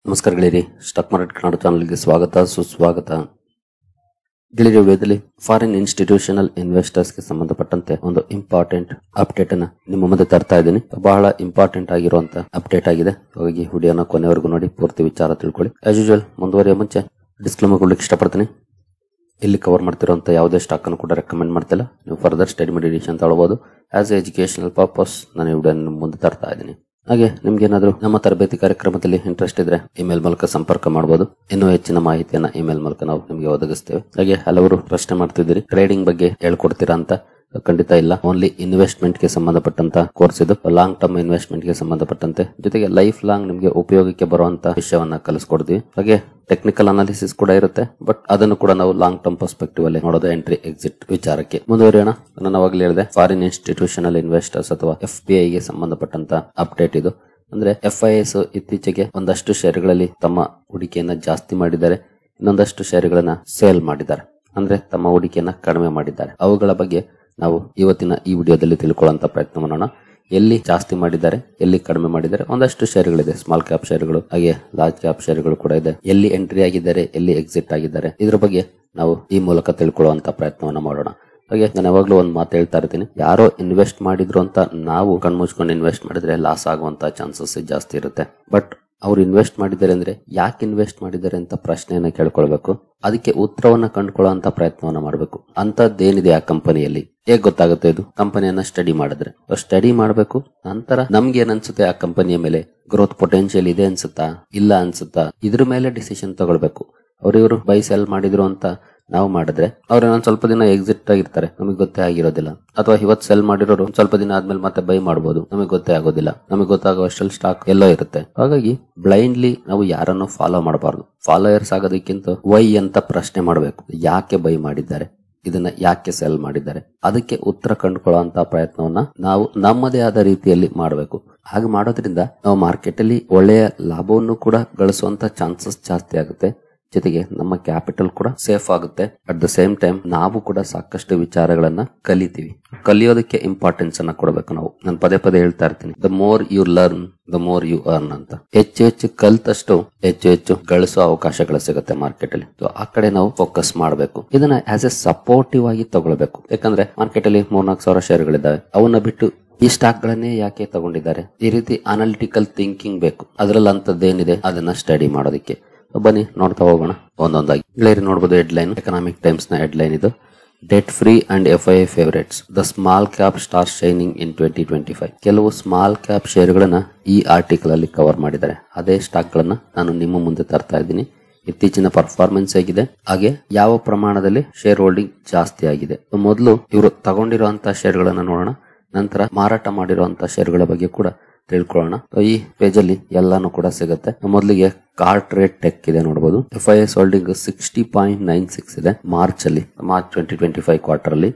ನಮಸ್ಕಾರ ಗೆಳೆಯರಿ, stock market Kannada ಚಾನಲ್ಗೆ ಸ್ವಾಗತ ಸುಸ್ವಾಗತ. ಗೆಳೆಯರಿ, ವೇದಲಿ ಫಾರಿನ್ ಇನ್ಸ್ಟಿಟ್ಯೂಷನಲ್ ಇನ್ವೆಸ್ಟರ್ಸ್ಗೆ ಸಂಬಂಧಪಟ್ಟಂತೆ ಒಂದು ಇಂಪಾರ್ಟೆಂಟ್ ಅಪ್ಡೇಟ್ ಅನ್ನ ನಿಮ್ಮ ಮುಂದೆ ತರ್ತಾ ಇದ್ದೀನಿ. ಬಹಳ ಇಂಪಾರ್ಟೆಂಟ್ ಆಗಿರುವಂತ ಅಪ್ಡೇಟ್ ಆಗಿದೆ. ಹಾಗಾಗಿ ವಿಡಿಯೋನ ಕೊನೆವರೆಗೂ ನೋಡಿ ಪೂರ್ತಿ ವಿಚಾರ ತಿಳ್ಕೊಳ್ಳಿ. ಆಸ್ ಯೂಶುವಲ್ ಮುಂದುವರಿಯ ಮುಂಚೆ ಡಿಸ್ಕ್ಲೇಮರ್ ಕೊಡ್ಲಿಕ್ಕೆ ಇಷ್ಟಪಡ್ತೀನಿ. ಇಲ್ಲಿ ಕವರ್ ಮಾಡ್ತಿರುವಂತ ಯಾವುದೇ ಸ್ಟಾಕ್ ಅನ್ನು ಕೂಡ ರೆಕಮೆಂಡ್ ಮಾಡ್ತಿಲ್ಲ. ನೀವು ಫರ್ದರ್ ಸ್ಟಡಿ ಮಾಡಿ ಡಿಸಿಷನ್ ತಗೊಳ್ಬಹುದು. ಆಸ್ ಎಜುಕೇಶನಲ್ ಪರ್ಪಸ್ ನಾನು ಈ ವಿಡಿಯೋ ಮುಂದೆ ತರ್ತಾ ಇದ್ದೀನಿ. ಹಾಗೆ ನಿಮ್ಗೆ ಏನಾದ್ರು ನಮ್ಮ ತರಬೇತಿ ಕಾರ್ಯಕ್ರಮದಲ್ಲಿ ಇಂಟ್ರೆಸ್ಟ್ ಇದ್ರೆ ಇಮೇಲ್ ಮೂಲಕ ಸಂಪರ್ಕ ಮಾಡಬಹುದು. ಇನ್ನೂ ಹೆಚ್ಚಿನ ಮಾಹಿತಿಯನ್ನ ಇಮೇಲ್ ಮೂಲಕ ನಾವು ನಿಮಗೆ ಒದಗಿಸ್ತೇವೆ. ಹಾಗೆ ಹಲವರು ಪ್ರಶ್ನೆ ಮಾಡ್ತಿದ್ದೀರಿ, ಟ್ರೇಡಿಂಗ್ ಬಗ್ಗೆ ಹೇಳ್ಕೊಡ್ತೀರಾ ಅಂತ. ಖಂಡಿತ ಇಲ್ಲ. ಓನ್ಲಿ ಇನ್ವೆಸ್ಟ್ಮೆಂಟ್ ಗೆ ಸಂಬಂಧಪಟ್ಟಂತ ಕೋರ್ಸ್ ಇದು. ಲಾಂಗ್ ಟರ್ಮ್ ಇನ್ವೆಸ್ಟ್ಮೆಂಟ್ ಗೆ ಸಂಬಂಧಪಟ್ಟಂತೆ ಜೊತೆಗೆ ಲೈಫ್ ಲಾಂಗ್ ನಿಮಗೆ ಉಪಯೋಗಕ್ಕೆ ಬರುವಂತ ವಿಷಯವನ್ನ ಕಲಿಸ್ಕೊಡ್ತೀವಿ. ಹಾಗೆ ಟೆಕ್ನಿಕಲ್ ಅನಾಲಿಸಿಸ್ ಕೂಡ ಇರುತ್ತೆ. ಬಟ್ ಅದನ್ನು ಕೂಡ ನಾವು ಲಾಂಗ್ ಟರ್ಮ್ ಪರ್ಸ್ಪೆಕ್ಟಿವ್ ಅಲ್ಲಿ ನೋಡೋದು. ಎಂಟ್ರಿ ಎಕ್ಸಿಟ್ ವಿಚಾರಕ್ಕೆ ಮುಂದುವರಿಯೋಣ. ನಾನು ಅವಾಗಲೇ ಹೇಳಿದೆ, ಫಾರಿನ್ ಇನ್ಸ್ಟಿಟ್ಯೂಷನಲ್ ಇನ್ವೆಸ್ಟರ್ಸ್ ಅಥವಾ FPI ಗೆ ಸಂಬಂಧಪಟ್ಟಂತ ಅಪ್ಡೇಟ್ ಇದು. ಅಂದ್ರೆ FIS ಇತ್ತೀಚೆಗೆ ಒಂದಷ್ಟು ಷೇರುಗಳಲ್ಲಿ ತಮ್ಮ ಹೂಡಿಕೆಯನ್ನ ಜಾಸ್ತಿ ಮಾಡಿದ್ದಾರೆ, ಇನ್ನೊಂದಷ್ಟು ಷೇರುಗಳನ್ನ ಸೇಲ್ ಮಾಡಿದ್ದಾರೆ. ಅಂದ್ರೆ ತಮ್ಮ ಹೂಡಿಕೆಯನ್ನ ಕಡಿಮೆ ಮಾಡಿದ್ದಾರೆ. ಅವುಗಳ ಬಗ್ಗೆ ನಾವು ಇವತ್ತಿನ ಈ ವಿಡಿಯೋದಲ್ಲಿ ತಿಳ್ಕೊಳ್ಳುವಂತ ಪ್ರಯತ್ನ ಮಾಡೋಣ. ಎಲ್ಲಿ ಜಾಸ್ತಿ ಮಾಡಿದ್ದಾರೆ, ಎಲ್ಲಿ ಕಡಿಮೆ ಮಾಡಿದ್ದಾರೆ. ಒಂದಷ್ಟು ಷೇರುಗಳಿದೆ, ಸ್ಮಾಲ್ ಕ್ಯಾಪ್ ಷೇರುಗಳು, ಹಾಗೆ ಲಾರ್ಜ್ ಕ್ಯಾಪ್ ಷೇರುಗಳು ಕೂಡ ಇದೆ. ಎಲ್ಲಿ ಎಂಟ್ರಿ ಆಗಿದ್ದಾರೆ, ಎಲ್ಲಿ ಎಕ್ಸಿಟ್ ಆಗಿದ್ದಾರೆ, ಇದ್ರ ಬಗ್ಗೆ ನಾವು ಈ ಮೂಲಕ ತಿಳ್ಕೊಳ್ಳುವಂತ ಪ್ರಯತ್ನವನ್ನ ಮಾಡೋಣ. ಹಾಗೆ ನಾನು ಯಾವಾಗ್ಲೂ ಒಂದು ಮಾತು ಹೇಳ್ತಾ ಇರ್ತೀನಿ, ಯಾರೋ ಇನ್ವೆಸ್ಟ್ ಮಾಡಿದ್ರು ಅಂತ ನಾವು ಕಣ್ಮುಚ್ಕೊಂಡು ಇನ್ವೆಸ್ಟ್ ಮಾಡಿದ್ರೆ ಲಾಸ್ ಆಗುವಂತ ಚಾನ್ಸಸ್ ಜಾಸ್ತಿ ಇರುತ್ತೆ. ಬಟ್ ಅವ್ರು ಇನ್ವೆಸ್ಟ್ ಮಾಡಿದ್ದಾರೆ ಅಂದ್ರೆ ಯಾಕೆ ಇನ್ವೆಸ್ಟ್ ಮಾಡಿದ್ದಾರೆ ಅಂತ ಪ್ರಶ್ನೆಯನ್ನ ಕೇಳ್ಕೊಳ್ಬೇಕು. ಅದಕ್ಕೆ ಉತ್ತರವನ್ನ ಕಂಡುಕೊಳ್ಳುವಂತ ಪ್ರಯತ್ನವನ್ನ ಮಾಡಬೇಕು. ಅಂತದ್ದೇನಿದೆ ಆ ಕಂಪನಿಯಲ್ಲಿ ಹೇಗ್ ಗೊತ್ತಾಗುತ್ತೆ? ಇದು ಕಂಪನಿಯನ್ನ ಸ್ಟಡಿ ಮಾಡಿದ್ರೆ ಸ್ಟಡಿ ಮಾಡಬೇಕು. ನಂತರ ನಮ್ಗೆ ಏನ್ ಅನ್ಸುತ್ತೆ, ಆ ಕಂಪನಿಯ ಮೇಲೆ ಗ್ರೋತ್ ಪೊಟೆನ್ಶಿಯಲ್ ಇದೆ ಅನ್ಸುತ್ತಾ, ಇಲ್ಲ ಅನ್ಸುತ್ತಾ, ಇದ್ರ ಮೇಲೆ ಡಿಸಿಷನ್ ತಗೊಳ್ಬೇಕು. ಅವ್ರಿವ್ರು ಬೈ ಸೆಲ್ ಮಾಡಿದ್ರು ಅಂತ ನಾವು ಮಾಡಿದ್ರೆ ಅವ್ರ ಇನ್ನೊಂದ್ ಸ್ವಲ್ಪ ದಿನ ಎಕ್ಸಿಟ್ ಆಗಿರ್ತಾರೆ, ನಮಗೆ ಗೊತ್ತೇ ಆಗಿರೋದಿಲ್ಲ. ಅಥವಾ ಇವತ್ತು ಸೆಲ್ ಮಾಡಿರೋರು ಸ್ವಲ್ಪ ದಿನ ಆದ್ಮೇಲೆ ಮತ್ತೆ ಬೈ ಮಾಡಬಹುದು, ನಮಗೆ ಗೊತ್ತೇ ಆಗೋದಿಲ್ಲ. ನಮಗೆ ಗೊತ್ತಾಗುವಷ್ಟಲ್ಲಿ ಸ್ಟಾಕ್ ಎಲ್ಲೋ ಇರುತ್ತೆ. ಹಾಗಾಗಿ ಬ್ಲೈಂಡ್ಲಿ ನಾವು ಯಾರನ್ನು ಫಾಲೋ ಮಾಡಬಾರ್ದು. ಫಾಲೋಯರ್ಸ್ ಆಗೋದಕ್ಕಿಂತ ವೈ ಅಂತ ಪ್ರಶ್ನೆ ಮಾಡಬೇಕು. ಯಾಕೆ ಬೈ ಮಾಡಿದ್ದಾರೆ, ಇದನ್ನ ಯಾಕೆ ಸೆಲ್ ಮಾಡಿದ್ದಾರೆ, ಅದಕ್ಕೆ ಉತ್ತರ ಕಂಡುಕೊಳ್ಳುವಂತ ಪ್ರಯತ್ನವನ್ನ ನಾವು ನಮ್ಮದೇ ಆದ ರೀತಿಯಲ್ಲಿ ಮಾಡಬೇಕು. ಹಾಗೆ ಮಾಡೋದ್ರಿಂದ ನಾವು ಮಾರ್ಕೆಟ್ ಅಲ್ಲಿ ಒಳ್ಳೆಯ ಲಾಭವನ್ನು ಕೂಡ ಗಳಿಸುವಂತ ಚಾನ್ಸಸ್ ಜಾಸ್ತಿ ಆಗುತ್ತೆ. ಜೊತೆಗೆ ನಮ್ಮ ಕ್ಯಾಪಿಟಲ್ ಕೂಡ ಸೇಫ್ ಆಗುತ್ತೆ. ಅಟ್ ದ ಸೇಮ್ ಟೈಮ್ ನಾವು ಕೂಡ ಸಾಕಷ್ಟು ವಿಚಾರಗಳನ್ನ ಕಲಿತೀವಿ. ಕಲಿಯೋದಕ್ಕೆ ಇಂಪಾರ್ಟೆನ್ಸ್ ಅನ್ನ ಕೊಡಬೇಕು ನಾವು. ನಾನು ಪದೇ ಪದೇ ಹೇಳ್ತಾ ಇರ್ತೀನಿ, the more you learn the more you earn ಅಂತ. ಹೆಚ್ಚು ಹೆಚ್ಚು ಕಲ್ತಷ್ಟು ಹೆಚ್ಚು ಹೆಚ್ಚು ಗಳಿಸುವ ಅವಕಾಶಗಳು ಸಿಗುತ್ತೆ ಮಾರ್ಕೆಟ್ ಅಲ್ಲಿ. ಆ ಕಡೆ ನಾವು ಫೋಕಸ್ ಮಾಡಬೇಕು. ಇದನ್ನ ಆಸ್ ಎ ಸಪೋರ್ಟಿವ್ ಆಗಿ ತಗೊಳ್ಬೇಕು. ಯಾಕಂದ್ರೆ ಮಾರ್ಕೆಟ್ ಅಲ್ಲಿ 3-4 ಸಾವಿರ ಷೇರುಗಳಿದ್ದಾವೆ. ಅವನ್ನ ಬಿಟ್ಟು ಈ ಸ್ಟಾಕ್ ಗಳನ್ನೇ ಯಾಕೆ ತಗೊಂಡಿದ್ದಾರೆ, ಈ ರೀತಿ ಅನಾಲಿಟಿಕಲ್ ಥಿಂಕಿಂಗ್ ಬೇಕು. ಅದ್ರಲ್ಲಿ ಅಂತದ್ದೇನಿದೆ ಅದನ್ನ ಸ್ಟಡಿ ಮಾಡೋದಕ್ಕೆ. ಬನ್ನಿ ನೋಡ್ತಾ ಹೋಗೋಣ ಒಂದೊಂದಾಗಿ. ಗೆಳೆಯರಿ ನೋಡಬಹುದು, ಹೆಡ್ಲೈನ್ ಎಕನಾಮಿಕ್ ಟೈಮ್ಸ್ ನ ಹೆಡ್ಲೈನ್ ಇದು. Debt free and FII favourites, the small cap star shining in 2025. ಕೆಲವು ಸ್ಮಾಲ್ ಕ್ಯಾಪ್ ಷೇರುಗಳನ್ನ ಈ ಆರ್ಟಿಕಲ್ ಅಲ್ಲಿ ಕವರ್ ಮಾಡಿದ್ದಾರೆ. ಅದೇ ಸ್ಟಾಕ್ ಗಳನ್ನ ನಾನು ನಿಮ್ಮ ಮುಂದೆ ತರ್ತಾ ಇದ್ದೀನಿ. ಇತ್ತೀಚಿನ ಪರ್ಫಾರ್ಮೆನ್ಸ್ ಹೇಗಿದೆ, ಹಾಗೆ ಯಾವ ಪ್ರಮಾಣದಲ್ಲಿ ಶೇರ್ ಹೋಲ್ಡಿಂಗ್ ಜಾಸ್ತಿ ಆಗಿದೆ. ಮೊದಲು ಇವರು ತಗೊಂಡಿರುವಂತಹ ಷೇರುಗಳನ್ನ ನೋಡೋಣ, ನಂತರ ಮಾರಾಟ ಮಾಡಿರುವಂತಹ ಷೇರುಗಳ ಬಗ್ಗೆ ಕೂಡ ತಿಳ್ಕೊಳ್ಳೋಣ. ಈ ಪೇಜ್ ಅಲ್ಲಿ ಎಲ್ಲಾನು ಕೂಡ ಸಿಗುತ್ತೆ. ಮೊದಲಿಗೆ ಕಾರ್ಟ್ರೇಟ್ ಟೆಕ್ ಇದೆ ನೋಡಬಹುದು. FIS ಹೋಲ್ಡಿಂಗ್ 60.96 ಇದೆ ಮಾರ್ಚ್ 2025 ಕ್ವಾರ್ಟರ್ ಅಲ್ಲಿ.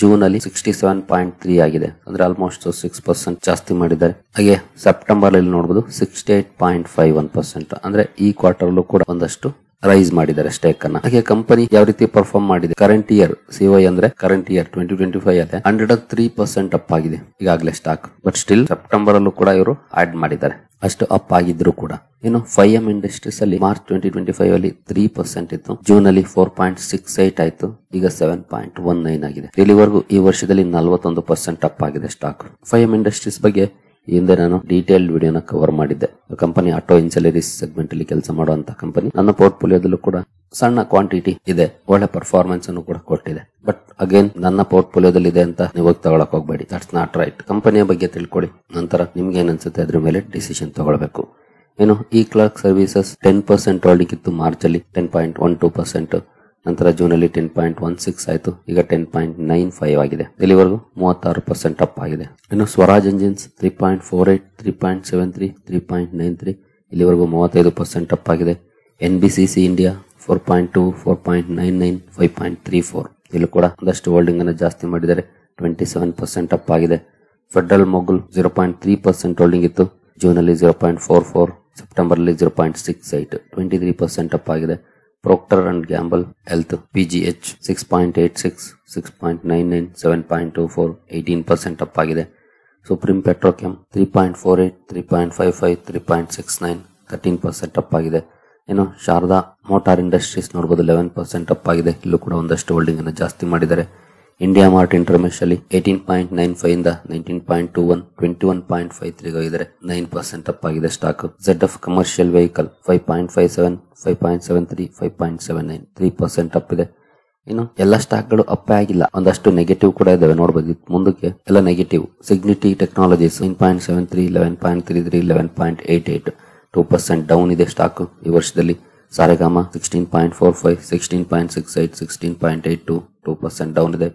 ಜೂನ್ ಅಲ್ಲಿ 67.3 ಆಗಿದೆ. ಅಂದ್ರೆ ಆಲ್ಮೋಸ್ಟ್ 6% ಜಾಸ್ತಿ ಮಾಡಿದ್ದಾರೆ. ಹಾಗೆ ಸೆಪ್ಟೆಂಬರ್ ಅಲ್ಲಿ ನೋಡಬಹುದು 68.51%. ಅಂದ್ರೆ ಈ ಕ್ವಾರ್ಟರ್ ಅಲ್ಲೂ ಕೂಡ ಒಂದಷ್ಟು ರೈಸ್ ಮಾಡಿದ್ದಾರೆ ಸ್ಟೇಕ್ ಅನ್ನ. ಹಾಗೆ ಕಂಪನಿ ಯಾವ ರೀತಿ ಪರ್ಫಾರ್ಮ್ ಮಾಡಿದೆ, ಕರೆಂಟ್ ಇಯರ್ CY ಅಂದ್ರೆ ಕರೆಂಟ್ ಇಯರ್ 2025 ಅಲ್ಲೇ 103% ಅಪ್ ಆಗಿದೆ ಈಗಾಗಲೇ ಸ್ಟಾಕ್. ಬಟ್ ಸ್ಟಿಲ್ ಸೆಪ್ಟೆಂಬರ್ ಅಲ್ಲೂ ಕೂಡ ಇವರು ಆಡ್ ಮಾಡಿದ್ದಾರೆ. ಅಷ್ಟು ಅಪ್ ಆಗಿದ್ರು ಕೂಡ ಇನ್ನು 5M ಇಂಡಸ್ಟ್ರೀಸ್ ಅಲ್ಲಿ ಮಾರ್ಚ್ 2025 ಅಲ್ಲಿ 3% ಇತ್ತು. ಜೂನ್ ಅಲ್ಲಿ 4.68 ಆಯ್ತು, ಈಗ 7.19 ಆಗಿದೆ. ಇಲ್ಲಿವರೆಗೂ ಈ ವರ್ಷದಲ್ಲಿ 41% ಅಪ್ ಆಗಿದೆ ಸ್ಟಾಕ್. 5M ಇಂಡಸ್ಟ್ರೀಸ್ ಬಗ್ಗೆ ಹಿಂದೆ ನಾನು ಡೀಟೇಲ್ಡ್ ವಿಡಿಯೋನ ಕವರ್ ಮಾಡಿದ್ದೆ. ಕಂಪನಿ ಆಟೋ ಇನ್ಸೆಲರೀಸ್ ಸೆಗ್ಮೆಂಟ್ ಅಲ್ಲಿ ಕೆಲಸ ಮಾಡುವಂತ ಕಂಪನಿ. ನನ್ನ ಪೋರ್ಟ್ಫೋಲಿಯೋದಲ್ಲೂ ಕೂಡ ಸಣ್ಣ ಕ್ವಾಂಟಿಟಿ ಇದೆ, ಒಳ್ಳೆ ಪರ್ಫಾರ್ಮೆನ್ಸ್ ಅನ್ನು ಕೂಡ ಕೊಟ್ಟಿದೆ. ಬಟ್ ಅಗೇನ್ ನನ್ನ ಪೋರ್ಟ್ಫೋಲಿಯೋದಲ್ಲಿ ಇದೆ ಅಂತ ನೀವು ತಗೊಳಕ್ ಹೋಗ್ಬೇಡಿ. That's not right. ಕಂಪನಿಯ ಬಗ್ಗೆ ತಿಳ್ಕೊಳ್ಳಿ, ನಂತರ ನಿಮ್ಗೆ ಏನ್ ಅನ್ಸುತ್ತೆ ಅದ್ರ ಮೇಲೆ ಡಿಸಿಷನ್ ತಗೊಳ್ಬೇಕು. ಏನು ಈ ಕ್ಲರ್ಕ್ ಸರ್ವಿಸಸ್ 10% ಹೋಲ್ಡಿಂಗ್ ಇತ್ತು ಮಾರ್ಚ್ ಅಲ್ಲಿ 10.12%. ನಂತರ ಜೂನ್ ಅಲ್ಲಿ 10.16 ಆಯ್ತು, ಈಗ 10.95 ಆಗಿದೆ. ಇಲ್ಲಿವರೆಗೂ 36% ಅಪ್ ಆಗಿದೆ. ಇನ್ನು ಸ್ವರಾಜ್ ಎಂಜಿನ್ಸ್ 3.48, 3.73, 3.93 ಇಲ್ಲಿವರೆಗೂ 35% ಅಪ್ ಆಗಿದೆ. NBCC ಇಂಡಿಯಾ 4.2, 4.99, 5.34 ಇಲ್ಲೂ ಕೂಡ ಒಂದಷ್ಟು ಹೋಲ್ಡಿಂಗ್ ಅನ್ನು ಜಾಸ್ತಿ ಮಾಡಿದ್ದಾರೆ. 27% ಅಪ್ ಆಗಿದೆ. ಫೆಡರಲ್ ಮೊಗುಲ್ 0.3% ಹೋಲ್ಡಿಂಗ್ ಇತ್ತು, ಜೂನ್ ಅಲ್ಲಿ 0.44, ಸೆಪ್ಟೆಂಬರ್ ಅಲ್ಲಿ 0.68, 23% ಅಪ್ ಆಗಿದೆ. Procter and Gamble health PGH 6.86, 6.99, 7.24, 18% up ಆಗಿದೆ. ಸುಪ್ರೀಂ ಪೆಟ್ರೋಕೆಮ್ 3.48, 3.55, 3.69, 13% ಅಪ್ ಆಗಿದೆ. ಇನ್ನು ಶಾರದಾ ಮೋಟಾರ್ ಇಂಡಸ್ಟ್ರೀಸ್ ನೋಡಬಹುದು 11% ಅಪ್ ಆಗಿದೆ. ಇಲ್ಲೂ ಕೂಡ ಒಂದಷ್ಟು ಹೋಲ್ಡಿಂಗ್ ಅನ್ನು ಜಾಸ್ತಿ ಮಾಡಿದ್ದಾರೆ. ಇಂಡಿಯಾ ಮಾರ್ಟ್ ಇಂಟರ್ಮೆಶ್ ಅಲ್ಲಿ 18.95 ಇಂದ 19.21 21.53 ಹೋಗಿದ್ದಾರೆ. 9% ಅಪ್ ಆಗಿದೆ stock. ZF commercial vehicle 5.57 5.73 5.79 3% up ಇದೆ. ಇನ್ನು ಎಲ್ಲ ಸ್ಟಾಕ್ ಗಳು ಅಪ್ ಆಗಿಲ್ಲ, ಒಂದಷ್ಟು ನೆಗೆಟಿವ್ ಕೂಡ ಇದಾವೆ ನೋಡಬಹುದು. ಮುಂದಕ್ಕೆ ಎಲ್ಲ ನೆಗೆಟಿವ್. ಸಿಗ್ನಿಟಿ ಟೆಕ್ನಾಲಜೀಸ್ 9.73 11.33 11.88 2% ಡೌನ್ ಇದೆ ಸ್ಟಾಕ್ ಈ ವರ್ಷದಲ್ಲಿ. ಸಾರೆಗಾಮ 16.45 16.68 16.82 2% ಡೌನ್ ಇದೆ.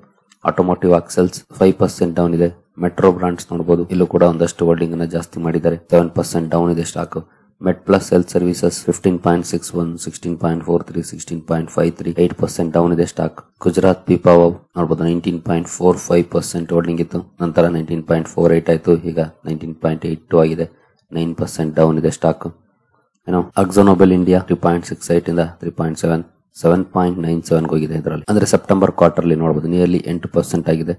ಆಟೋಮೋಟಿವ್ ಆಕ್ಸೆಲ್ಸ್ 5% ಡೌನ್ ಇದೆ. ಮೆಟ್ರೋ ಬ್ರಾಂಡ್ಸ್ ನೋಡಬಹುದು, ಇಲ್ಲೂ ಕೂಡ ಒಂದಷ್ಟು ಹೋಲ್ಡಿಂಗ್ ಅನ್ನು ಜಾಸ್ತಿ ಮಾಡಿದ್ದಾರೆ. 7% ಡೌನ್ ಇದೆ ಸ್ಟಾಕ್. ಮೆಟ್ ಪ್ಲಸ್ ಹೆಲ್ತ್ ಸರ್ವಿಸಸ್ 15.61 16.43 16.53 8% ಡೌನ್ ಇದೆ ಸ್ಟಾಕ್. ಗುಜರಾತ್ ಪಿಪಾವಾವ್ ನೋಡಬಹುದು 19.45% ಹೋಲ್ಡಿಂಗ್ ಇತ್ತು, ನಂತರ 19.48 ಆಯ್ತು, ಈಗ 19.82 ಆಗಿದೆ. 9% ಡೌನ್ ಇದೆ ಸ್ಟಾಕ್. ಏನೋ ಅಕ್ಸೋನೊಬೆಲ್ ಇಂಡಿಯಾ 3.68 ಇಂದ 3.7 7.97 ಹೋಗಿದೆ ಇದರಲ್ಲಿ. ಅಂದ್ರೆ ಸೆಪ್ಟೆಂಬರ್ ಕ್ವಾರ್ಟರ್ಲಿ ನೋಡಬಹುದು ನಿಯರ್ಲಿ 8% ಆಗಿದೆ.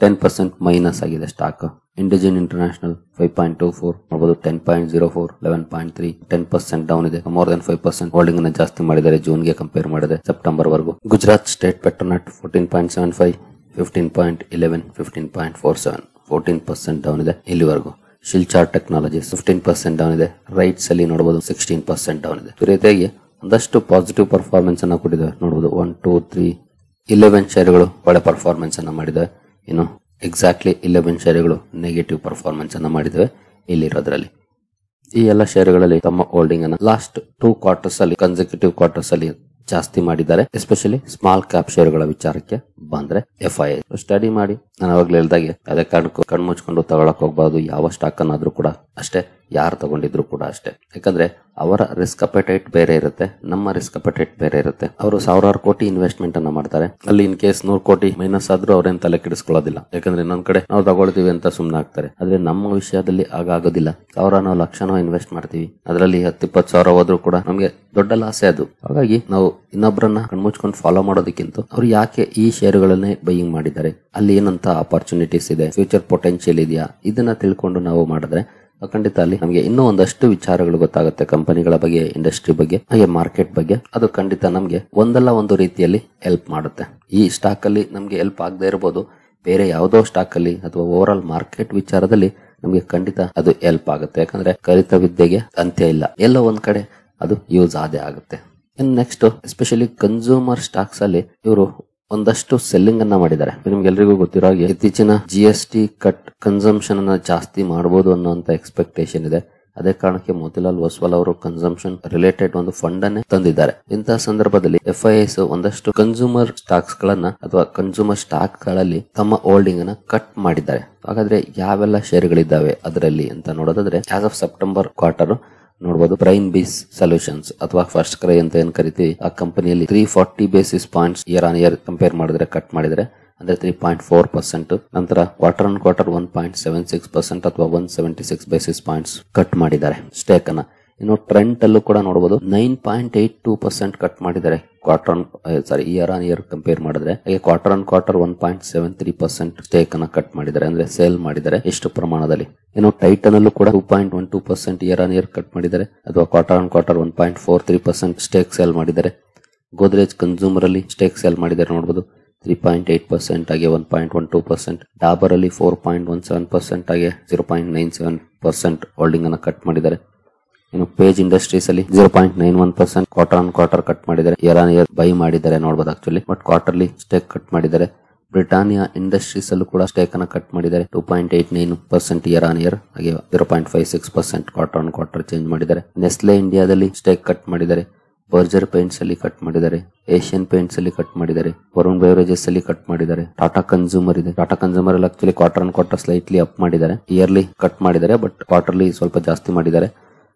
10% ಮೈನಸ್ ಆಗಿದೆ ಸ್ಟಾಕ್. ಇಂಡಿಜಿನ್ ಇಂಟರ್ನ್ಯಾಷನಲ್ 5.24 ನೋಡಬಹುದು 10.04 11.3 10% ಡೌನ್ ಇದೆ. ಮೋರ್ ದನ್ 5% ಹೋಲ್ಡಿಂಗ್ ಅನ್ನು ಜಾಸ್ತಿ ಮಾಡಿದ್ದಾರೆ ಜೂನ್ಗೆ ಕಂಪೇರ್ ಮಾಡಿದೆ ಸೆಪ್ಟೆಂಬರ್ ವರೆಗೂ. ಗುಜರಾತ್ ಸ್ಟೇಟ್ ಪೆಟ್ರೋನೆಟ್ 14.75 15.11 15.47 14% ಡೌನ್ ಇದೆ ಇಲ್ಲಿವರೆಗೂ. ಶಿಲ್ಚಾರ್ ಟೆಕ್ನಾಲಜೀಸ್ 15% ಡೌನ್ ಇದೆ. ರೈಟ್ಸ್ ಅಲ್ಲಿ ನೋಡಬಹುದು 16% ಡೌನ್ ಇದೆ. ಈ ರೀತಿಯಾಗಿ ಒಂದಷ್ಟು ಪಾಸಿಟಿವ್ ಪರ್ಫಾರ್ಮೆನ್ಸ್ ಅನ್ನ ಕೊಟ್ಟಿದ್ದಾರೆ ನೋಡಬಹುದು. 1 2 3 11 ಶೇರುಗಳು ಒಳ್ಳೆ ಪರ್ಫಾರ್ಮೆನ್ಸ್ ಅನ್ನ ಮಾಡಿದ್ದಾರೆ. ಇನ್ನು ಎಕ್ಸಾಕ್ಟ್ಲಿ 11 ಶೇರುಗಳು ನೆಗೆಟಿವ್ ಪರ್ಫಾರ್ಮೆನ್ಸ್ ಅನ್ನ ಮಾಡಿದ್ದೇವೆ ಇಲ್ಲಿರೋದ್ರಲ್ಲಿ. ಈ ಎಲ್ಲ ಶೇರುಗಳಲ್ಲಿ ತಮ್ಮ ಹೋಲ್ಡಿಂಗ್ ಅನ್ನ ಲಾಸ್ಟ್ 2 ಕ್ವಾರ್ಟರ್ಸ್ ಅಲ್ಲಿ ಕನ್ಸಿಕ್ಯೂಟಿವ್ ಕ್ವಾರ್ಟರ್ಸ್ ಅಲ್ಲಿ ಜಾಸ್ತಿ ಮಾಡಿದ್ದಾರೆ. ಎಸ್ಪೆಷಲಿ ಸ್ಮಾಲ್ ಕ್ಯಾಪ್ ಶೇರುಗಳ ವಿಚಾರಕ್ಕೆ ಬಂದ್ರೆ FII ಸ್ಟಡಿ ಮಾಡಿ. ನಾನು ಅವಾಗಲೇ ಹೇಳಿದಾಗೆ ಅದೇ ಕಾರಣಕ್ಕೂ ಕಣ್ಮುಚ್ಕೊಂಡು ತಗೊಳಕ್ ಹೋಗ್ಬಾರ್ದು. ಯಾವ ಸ್ಟಾಕ್ ಅನ್ನಾದ್ರೂ ಕೂಡ ಅಷ್ಟೇ, ಯಾರು ತಗೊಂಡಿದ್ರು ಕೂಡ ಅಷ್ಟೇ. ಯಾಕಂದ್ರೆ ಅವರ ರಿಸ್ಕ್ ಅಪೆಟೈಟ್ ಬೇರೆ ಇರುತ್ತೆ, ನಮ್ಮ ರಿಸ್ಕ್ ಅಪೆಟೈಟ್ ಬೇರೆ ಇರುತ್ತೆ. ಅವರು ಸಾವಿರಾರು ಕೋಟಿ ಇನ್ವೆಸ್ಟ್ಮೆಂಟ್ ಅನ್ನ ಮಾಡ್ತಾರೆ. ಅಲ್ಲಿ ಇನ್ ಕೇಸ್ 100 ಕೋಟಿ ಮೈನಸ್ ಆದ್ರೂ ಅವ್ರೇನ್ ತಲೆ ಕೆಡಿಸ್ಕೊಳ್ಳೋದಿಲ್ಲ. ಯಾಕಂದ್ರೆ ಇನ್ನೊಂದ್ ಕಡೆ ನಾವು ತಗೊಳ್ತೀವಿ ಅಂತ ಸುಮ್ನೆ ಆಗ್ತಾರೆ. ಆದ್ರೆ ನಮ್ಮ ವಿಷಯದಲ್ಲಿ ಆಗೋದಿಲ್ಲ. ನಾವು ಲಕ್ಷನೋ ಇನ್ವೆಸ್ಟ್ ಮಾಡ್ತೀವಿ, ಅದರಲ್ಲಿ 10-20 ಸಾವಿರ ಹೋದ್ರೂ ಕೂಡ ನಮ್ಗೆ ದೊಡ್ಡ ಲಾಸೆ ಅದು. ಹಾಗಾಗಿ ನಾವು ಇನ್ನೊಬ್ಬರನ್ನ ಕಣ್ಮುಚ್ಕೊಂಡು ಫಾಲೋ ಮಾಡೋದಕ್ಕಿಂತ ಅವ್ರು ಯಾಕೆ ಈ ಶೇರುಗಳನ್ನೇ ಬೈಯಿಂಗ್ ಮಾಡಿದ್ದಾರೆ, ಅಲ್ಲಿ ಏನಂತ ಆಪರ್ಚುನಿಟೀಸ್ ಇದೆ, ಫ್ಯೂಚರ್ ಪೊಟೆನ್ಶಿಯಲ್ ಇದೆಯಾ, ಇದನ್ನ ತಿಳ್ಕೊಂಡು ನಾವು ಮಾಡಿದ್ರೆ ಖಂಡಿತ ಅಲ್ಲಿ ನಮಗೆ ಇನ್ನೂ ಒಂದಷ್ಟು ವಿಚಾರಗಳು ಗೊತ್ತಾಗುತ್ತೆ. ಕಂಪನಿಗಳ ಬಗ್ಗೆ, ಇಂಡಸ್ಟ್ರಿ ಬಗ್ಗೆ, ಹಾಗೆ ಮಾರ್ಕೆಟ್ ಬಗ್ಗೆ. ಅದು ಖಂಡಿತ ನಮ್ಗೆ ಒಂದಲ್ಲ ಒಂದು ರೀತಿಯಲ್ಲಿ ಹೆಲ್ಪ್ ಮಾಡುತ್ತೆ. ಈ ಸ್ಟಾಕ್ ಅಲ್ಲಿ ನಮ್ಗೆ ಹೆಲ್ಪ್ ಆಗದೆ ಇರಬಹುದು, ಬೇರೆ ಯಾವುದೋ ಸ್ಟಾಕ್ ಅಲ್ಲಿ ಅಥವಾ ಓವರ್ ಆಲ್ ಮಾರ್ಕೆಟ್ ವಿಚಾರದಲ್ಲಿ ನಮ್ಗೆ ಖಂಡಿತ ಅದು ಹೆಲ್ಪ್ ಆಗುತ್ತೆ. ಯಾಕಂದ್ರೆ ಕಲಿತ ವಿದ್ಯೆಗೆ ಅಂತ್ಯ ಇಲ್ಲ, ಎಲ್ಲೋ ಒಂದ್ ಕಡೆ ಅದು ಯೂಸ್ ಆದೇ ಆಗುತ್ತೆ. ಇನ್ನು ನೆಕ್ಸ್ಟ್ ಎಸ್ಪೆಷಲಿ ಕನ್ಸ್ಯೂಮರ್ ಸ್ಟಾಕ್ಸ್ ಅಲ್ಲಿ ಇವರು ಒಂದಷ್ಟು ಸೆಲ್ಲಿಂಗ್ ಅನ್ನ ಮಾಡಿದ್ದಾರೆ. ನಿಮ್ಗೆಲ್ರಿಗೂ ಗೊತ್ತಿರೋ ಹಾಗೆ ಇತ್ತೀಚಿನ GST ಕಟ್ ಕನ್ಸಂಪ್ಷನ್ ಅನ್ನ ಜಾಸ್ತಿ ಮಾಡಬಹುದು ಅನ್ನುವಂತ ಎಕ್ಸ್ಪೆಕ್ಟೇಷನ್ ಇದೆ. ಅದೇ ಕಾರಣಕ್ಕೆ ಮೋತಿಲಾಲ್ ಒಸ್ವಾಲ್ ಅವರು ಕನ್ಸಂಪ್ಷನ್ ರಿಲೇಟೆಡ್ ಒಂದು ಫಂಡ್ ಅನ್ನೇ ತಂದಿದ್ದಾರೆ. ಇಂತಹ ಸಂದರ್ಭದಲ್ಲಿ FIIs ಒಂದಷ್ಟು ಕನ್ಸ್ಯೂಮರ್ ಸ್ಟಾಕ್ಸ್ ಗಳನ್ನ ಅಥವಾ ಕನ್ಸ್ಯೂಮರ್ ಸ್ಟಾಕ್ ಗಳಲ್ಲಿ ತಮ್ಮ ಹೋಲ್ಡಿಂಗ್ ಅನ್ನ ಕಟ್ ಮಾಡಿದ್ದಾರೆ. ಹಾಗಾದ್ರೆ ಯಾವೆಲ್ಲ ಶೇರುಗಳಿದ್ದಾವೆ ಅದರಲ್ಲಿ ಅಂತ ನೋಡೋದಾದ್ರೆ ಆಸ್ ಆಫ್ ಸೆಪ್ಟೆಂಬರ್ ಕ್ವಾರ್ಟರ್ ನೋಡಬಹುದು ಪ್ರೈಮ್ ಬೀಸ್ ಸೊಲ್ಯೂಷನ್ಸ್ ಅಥವಾ ಫಸ್ಟ್ ಕ್ರೈ ಅಂತ ಏನ್ ಕರಿತೀವಿ, ಆ ಕಂಪನಿಯಲ್ಲಿ 340 basis points year on year compare ಮಾಡಿದ್ರೆ ಕಟ್ ಮಾಡಿದ್ರೆ ಅಂದ್ರೆ 3.4%. ನಂತರ ಕ್ವಾರ್ಟರ್ ಆನ್ ಕ್ವಾರ್ಟರ್ 1.76% ಅಥವಾ 176 ಬೇಸಿಸ್ ಪಾಯಿಂಟ್ಸ್ ಕಟ್ ಮಾಡಿದ್ದಾರೆ ಸ್ಟೇಕ್ ಅನ್ನ. ಇನ್ನು ಟ್ರೆಂಟ್ ಅಲ್ಲೂ ಕೂಡ ನೋಡಬಹುದು 9.82% ಕಟ್ ಮಾಡಿದ್ದಾರೆ ಇಯರ್ ಆನ್ ಇಯರ್ ಕಂಪೇರ್ ಮಾಡಿದ್ರೆ. ಹಾಗೆ ಕ್ವಾರ್ಟರ್ ಆನ್ ಕ್ವಾರ್ಟರ್ 1.73% ಸ್ಟೇಕ್ ಅನ್ನ ಕಟ್ ಮಾಡಿದ್ದಾರೆ, ಅಂದ್ರೆ ಸೇಲ್ ಮಾಡಿದ್ದಾರೆ ಎಷ್ಟು ಪ್ರಮಾಣದಲ್ಲಿ. ಇನ್ನು ಟೈಟನ್ ಅಲ್ಲೂ ಕೂಡ 2.12% ಇಯರ್ ಆನ್ ಇಯರ್ ಕಟ್ ಮಾಡಿದ್ದಾರೆ, ಅಥವಾ quarter on quarter 1.43% stake sale ಮಾಡಿದ್ದಾರೆ. ಗೋದ್ರೇಜ್ ಕನ್ಸ್ಯೂಮರ್ ಅಲ್ಲಿ ಸ್ಟೇಕ್ ಸೇಲ್ ಮಾಡಿದ್ದಾರೆ ನೋಡಬಹುದು 3.8% ಹಾಗೆ 1.12%. ಡಾಬರ್ ಅಲ್ಲಿ 4.17% ಹಾಗೆ 0.97% ಹೋಲ್ಡಿಂಗ್ ಅನ್ನ ಕಟ್ ಮಾಡಿದ್ದಾರೆ. ಇನ್ನು ಪೇಜ್ ಇಂಡಸ್ಟ್ರೀಸ್ ಅಲ್ಲಿ 0.91% ಕ್ವಾರ್ಟರ್ ಆನ್ ಕ್ವಾರ್ಟರ್ ಕಟ್ ಮಾಡಿದ್ದಾರೆ, ಇಯರ್ ಆನ್ ಇಯರ್ ಬೈ ಮಾಡಿದ್ದಾರೆ ನೋಡಬಹುದು actually, but quarterly stake cut ಮಾಡಿದ್ದಾರೆ. ಬ್ರಿಟಾನಿಯಾ ಇಂಡಸ್ಟ್ರೀಸ್ ಅಲ್ಲೂ ಕೂಡ ಸ್ಟೇಕ್ ಅನ್ನ ಕಟ್ ಮಾಡಿದ್ದಾರೆ 2.89% ಇಯರ್ ಆನ್ ಇಯರ್ ಹಾಗೆ 0.56% ಕ್ವಾರ್ಟರ್ ಆನ್ ಕ್ವಾರ್ಟರ್ ಚೇಂಜ್ ಮಾಡಿದ್ದಾರೆ. ನೆಸ್ಲೆ ಇಂಡಿಯಾದಲ್ಲಿ ಸ್ಟೇಕ್ ಕಟ್ ಮಾಡಿದ್ದಾರೆ. ಬರ್ಜರ್ ಪೇಂಟ್ಸ್ ಅಲ್ಲಿ ಕಟ್ ಮಾಡಿದ್ದಾರೆ, ಏಷ್ಯನ್ ಪೇಂಟ್ಸ್ ಅಲ್ಲಿ ಕಟ್ ಮಾಡಿದ್ದಾರೆ, ವರುಣ್ ಬೆವರೇಜಸ್ ಅಲ್ಲಿ ಕಟ್ ಮಾಡಿದ್ದಾರೆ. ಟಾಟಾ ಕನ್ಸ್ಯೂಮರ್ ಇದೆ, ಟಾಟಾ ಕನ್ಸ್ಯೂಮರ್ ಅಲ್ಲಿ actually quarter on quarter slightly up ಮಾಡಿದ್ದಾರೆ, ಇಯರ್ಲಿ ಕಟ್ ಮಾಡಿದ್ದಾರೆ, ಬಟ್ ಕ್ವಾರ್ಟರ್ಲಿ ಸ್ವಲ್ಪ ಜಾಸ್ತಿ ಮಾಡಿದ್ದಾರೆ.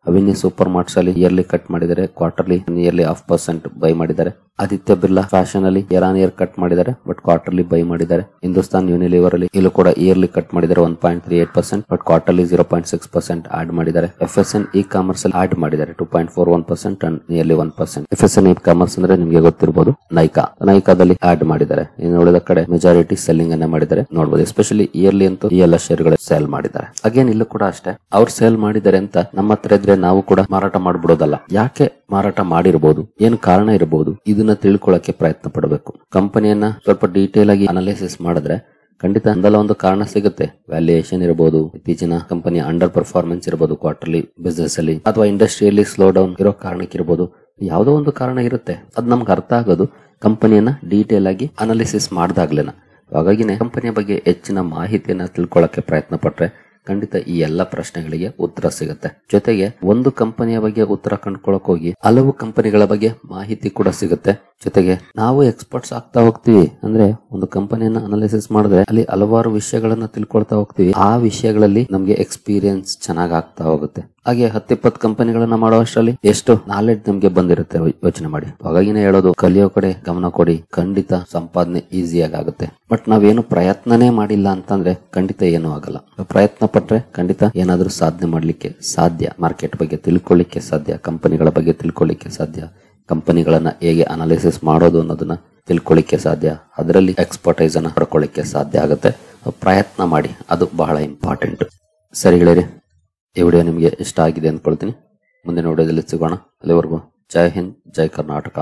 ಅವಿನಿ ಸೂಪರ್ ಮಾರ್ಟ್ಸ್ ಅಲ್ಲಿ ಇಯರ್ಲಿ ಕಟ್ ಮಾಡಿದ್ದಾರೆ, ಕ್ವಾರ್ಟರ್ಲಿ ನಿಯರ್ಲಿ 0.5% ಬೈ ಮಾಡಿದ್ದಾರೆ. ಆದಿತ್ಯ ಬಿರ್ಲಾ ಫ್ಯಾಷನ್ ಅಲ್ಲಿ ಇಯರ್ ಆನ್ ಇಯರ್ ಕಟ್ ಮಾಡಿದ್ದಾರೆ, ಬಟ್ ಕ್ವಾರ್ಟರ್ಲಿ ಬೈ ಮಾಡಿದ್ದಾರೆ. ಹಿಂದೂಸ್ತಾನ್ ಯೂನಿಲಿವರ್ ಅಲ್ಲಿ ಇಲ್ಲೂ ಕೂಡ ಇಯರ್ಲಿ ಕಟ್ ಮಾಡಿದ್ದಾರೆ 1.38%, ಬಟ್ ಕ್ವಾರ್ಟರ್ಲಿ 0.6% ಆಡ್ ಮಾಡಿದ್ದಾರೆ. FSN ಇ ಕಾಮರ್ಸ್ ಅಲ್ಲಿ ಆಡ್ ಮಾಡಿದ್ದಾರೆ 2.41% and nearly 1%. FSN E commerce ಅಂದ್ರೆ ನಿಮಗೆ ಗೊತ್ತಿರಬಹುದು ನೈಕಾದಲ್ಲಿ ಆಡ್ ಮಾಡಿದ್ದಾರೆ. ಇನ್ನು ಉಳಿದ ಕಡೆ ಮೆಜಾರಿಟಿ ಸೆಲ್ಲಿಂಗ್ ಅನ್ನ ಮಾಡಿದ್ದಾರೆ ನೋಡಬಹುದು. ಎಸ್ಪೆಷಲಿ ಇಯರ್ಲಿ ಅಂತೂ ಈ ಎಲ್ಲ ಶೇರ್ಗಳು ಸೇಲ್ ಮಾಡಿದ್ದಾರೆ. ಅಗೇನ್ ಇಲ್ಲೂ ಕೂಡ ಅಷ್ಟೇ, ಅವ್ರು ಸೇಲ್ ಮಾಡಿದ್ದಾರೆ ಅಂತ ನಮ್ಮ ಹತ್ರ ಇದ್ರೆ ಬೇರೆ ನಾವು ಕೂಡ ಮಾರಾಟ ಮಾಡ್ಬಿಡೋದಲ್ಲ. ಯಾಕೆ ಮಾರಾಟ ಮಾಡಿರಬಹುದು, ಏನು ಕಾರಣ ಇರಬಹುದು, ಇದನ್ನ ತಿಳ್ಕೊಳ್ಳಕ್ಕೆ ಪ್ರಯತ್ನ ಪಡಬೇಕು. ಕಂಪನಿಯನ್ನ ಸ್ವಲ್ಪ ಡೀಟೇಲ್ ಆಗಿ ಅನಾಲಿಸಿಸ್ ಮಾಡಿದ್ರೆ ಖಂಡಿತ ಒಂದಲ್ಲ ಒಂದು ಕಾರಣ ಸಿಗುತ್ತೆ. ವ್ಯಾಲ್ಯೂಯೇಷನ್ ಇರಬಹುದು, ಇತ್ತೀಚಿನ ಕಂಪನಿಯ ಅಂಡರ್ ಪರ್ಫಾರ್ಮೆನ್ಸ್ ಇರಬಹುದು ಕ್ವಾರ್ಟರ್ಲಿ ಬಿಸ್ನೆಸ್ ಅಲ್ಲಿ, ಅಥವಾ ಇಂಡಸ್ಟ್ರಿಯಲ್ಲಿ ಸ್ಲೋ ಡೌನ್ ಇರೋ ಕಾರಣಕ್ಕಿರಬಹುದು. ಯಾವುದೋ ಒಂದು ಕಾರಣ ಇರುತ್ತೆ. ಅದ್ ನಮ್ಗೆ ಅರ್ಥ ಆಗೋದು ಕಂಪನಿಯನ್ನ ಡೀಟೇಲ್ ಆಗಿ ಅನಾಲಿಸಿಸ್ ಮಾಡ್ದಾಗ್ಲೇನ. ಹಾಗಾಗಿನೇ ಕಂಪನಿಯ ಬಗ್ಗೆ ಹೆಚ್ಚಿನ ಮಾಹಿತಿಯನ್ನ ತಿಳ್ಕೊಳ್ಳಕ್ಕೆ ಪ್ರಯತ್ನ ಪಟ್ರೆ ಖಂಡಿತ ಈ ಎಲ್ಲಾ ಪ್ರಶ್ನೆಗಳಿಗೆ ಉತ್ತರ ಸಿಗುತ್ತೆ. ಜೊತೆಗೆ ಒಂದು ಕಂಪನಿಯ ಬಗ್ಗೆ ಉತ್ತರ ಕಂಡ್ಕೊಳಕ್ ಹೋಗಿ ಹಲವು ಕಂಪನಿಗಳ ಬಗ್ಗೆ ಮಾಹಿತಿ ಕೂಡ ಸಿಗುತ್ತೆ. ಜೊತೆಗೆ ನಾವು ಎಕ್ಸ್ಪರ್ಟ್ಸ್ ಆಗ್ತಾ ಹೋಗ್ತೀವಿ. ಅಂದ್ರೆ ಒಂದು ಕಂಪನಿಯನ್ನ ಅನಾಲಿಸಿಸ್ ಮಾಡಿದ್ರೆ ಅಲ್ಲಿ ಹಲವಾರು ವಿಷಯಗಳನ್ನ ತಿಳ್ಕೊಳ್ತಾ ಹೋಗ್ತೀವಿ. ಆ ವಿಷಯಗಳಲ್ಲಿ ನಮ್ಗೆ ಎಕ್ಸ್ಪೀರಿಯನ್ಸ್ ಚೆನ್ನಾಗ್ ಆಗ್ತಾ ಹೋಗುತ್ತೆ. ಹಾಗೆ 10-20 ಕಂಪನಿಗಳನ್ನ ಮಾಡೋ ಅಷ್ಟರಲ್ಲಿ ಎಷ್ಟು ನಾಲೆಡ್ಜ್ ನಮ್ಗೆ ಬಂದಿರುತ್ತೆ ಯೋಚನೆ ಮಾಡಿ. ಹಾಗಾಗಿನೇ ಹೇಳೋದು, ಕಲಿಯೋ ಕಡೆ ಗಮನ ಕೊಡಿ, ಖಂಡಿತ ಸಂಪಾದನೆ ಈಸಿಯಾಗಿ ಆಗುತ್ತೆ. ಬಟ್ ನಾವೇನು ಪ್ರಯತ್ನನೇ ಮಾಡಿಲ್ಲ ಅಂತಂದ್ರೆ ಖಂಡಿತ ಏನೂ ಆಗಲ್ಲ. ಪ್ರಯತ್ನ ಪಟ್ರೆ ಖಂಡಿತ ಏನಾದ್ರೂ ಸಾಧನೆ ಮಾಡ್ಲಿಕ್ಕೆ ಸಾಧ್ಯ. ಮಾರ್ಕೆಟ್ ಬಗ್ಗೆ ತಿಳ್ಕೊಳ್ಳಿಕ್ಕೆ ಸಾಧ್ಯ, ಕಂಪನಿಗಳ ಬಗ್ಗೆ ತಿಳ್ಕೊಳ್ಳಿಕ್ಕೆ ಸಾಧ್ಯ, ಕಂಪನಿಗಳನ್ನ ಹೇಗೆ ಅನಾಲಿಸಿಸ್ ಮಾಡೋದು ಅನ್ನೋದನ್ನ ತಿಳ್ಕೊಳ್ಳಿಕ್ಕೆ ಸಾಧ್ಯ, ಅದರಲ್ಲಿ ಎಕ್ಸ್ಪರ್ಟೈಸ್ ಅನ್ನ ಪಡ್ಕೊಳ್ಳಿಕ್ಕೆ ಸಾಧ್ಯ ಆಗುತ್ತೆ. ಪ್ರಯತ್ನ ಮಾಡಿ, ಅದು ಬಹಳ ಇಂಪಾರ್ಟೆಂಟ್. ಸರಿ ಗೆಳೆಯರೆ, ಈ ವಿಡಿಯೋ ನಿಮಗೆ ಇಷ್ಟ ಆಗಿದೆ ಅಂದ್ಕೊಳ್ತೀನಿ. ಮುಂದಿನ ವಿಡಿಯೋದಲ್ಲಿ ಸಿಗೋಣ. ಅಲ್ಲಿವರೆಗೂ ಜೈ ಹಿಂದ್, ಜೈ ಕರ್ನಾಟಕ.